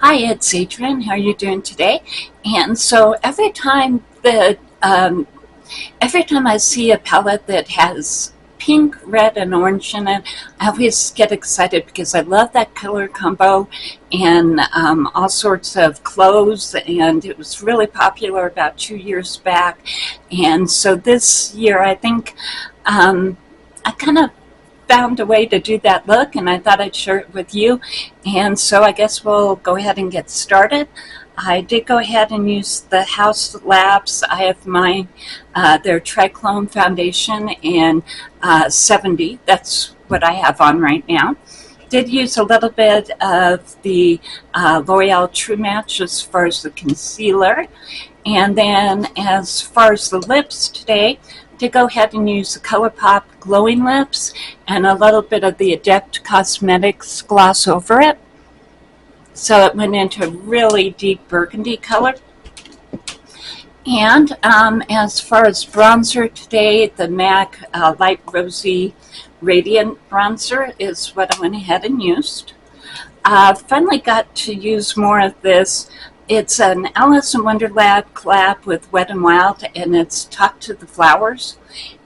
Hi, it's Adrian. How are you doing today? And so every time I see a palette that has pink, red, and orange in it, I always get excited because I love that color combo and all sorts of clothes. And it was really popular about 2 years back. And so this year, I think I kind of found a way to do that look, and I thought I'd share it with you. And so I guess we'll go ahead and get started. I did go ahead and use the Haus Labs. I have their Triclone foundation in 70. That's what I have on right now. Did use a little bit of the L'Oreal True Match as far as the concealer. And then as far as the lips today, to go ahead and use the Colourpop Glowing Lips and a little bit of the Adept Cosmetics gloss over it. So it went into a really deep burgundy color. And as far as bronzer today, the MAC Light Rosy Radiant Bronzer is what I went ahead and used. Finally got to use more of this. It's an Alice in Wonderland collab with WetnWild, and it's Talk to the Flowers.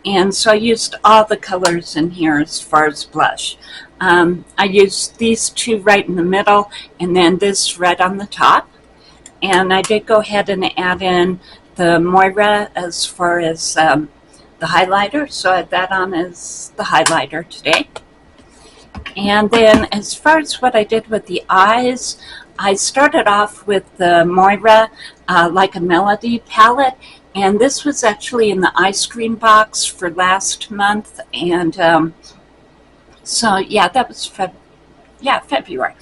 And so I used all the colors in here as far as blush. I used these two right in the middle, and then this red on the top. And I did go ahead and add in the Moira as far as the highlighter. So I had that on as the highlighter today. And then as far as what I did with the eyes, I started off with the Moira Like a Melody palette, and this was actually in the ice cream box for last month. And so yeah, that was February.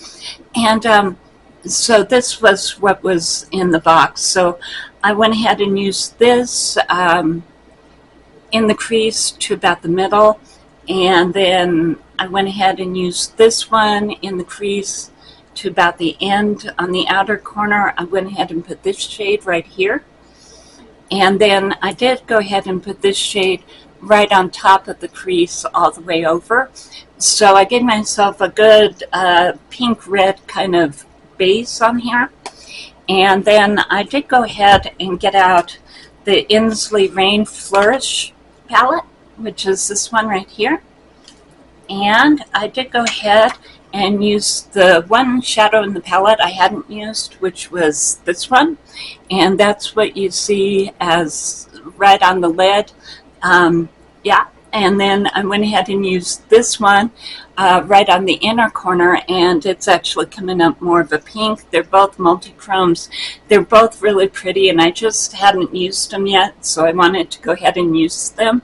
And so this was what was in the box. So I went ahead and used this in the crease to about the middle, and then I went ahead and used this one in the crease to about the end. On the outer corner, I went ahead and put this shade right here. And then I did go ahead and put this shade right on top of the crease all the way over. So I gave myself a good pink-red kind of base on here. And then I did go ahead and get out the Ensley Rain Flourish palette, which is this one right here. And I did go ahead and use the one shadow in the palette I hadn't used, which was this one. And that's what you see as right on the lid. And then I went ahead and used this one right on the inner corner, and it's actually coming up more of a pink. They're both multi-chromes. They're both really pretty, and I just hadn't used them yet, so I wanted to go ahead and use them.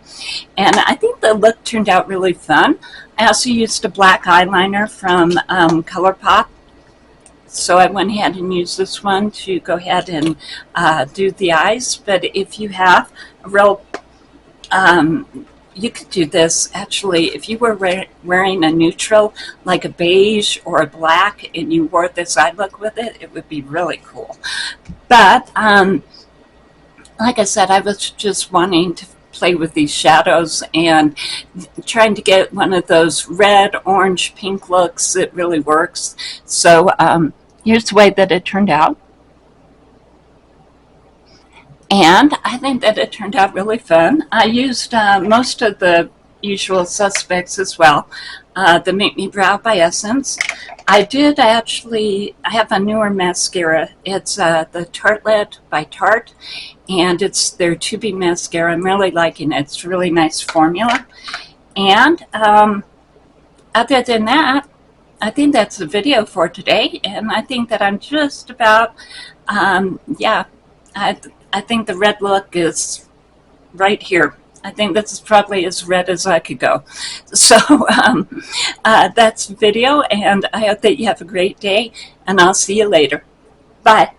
And I think the look turned out really fun. I also used a black eyeliner from Colourpop. So I went ahead and used this one to go ahead and do the eyes. But if you have a real you could do this actually if you were wearing a neutral like a beige or a black and you wore this eye look with it, it would be really cool. But like I said, I was just wanting to play with these shadows and trying to get one of those red, orange, pink looks that really works. So here's the way that it turned out. And I think that it turned out really fun. I used most of the usual suspects as well. The Make Me Brow by Essence. I have a newer mascara. It's the Tartlette by Tarte, and it's their 2B mascara. I'm really liking it. It's a really nice formula. And other than that, I think that's the video for today, and I think that I'm just about, I think the red look is right here. I think this is probably as red as I could go. So that's the video, and I hope that you have a great day, and I'll see you later. Bye.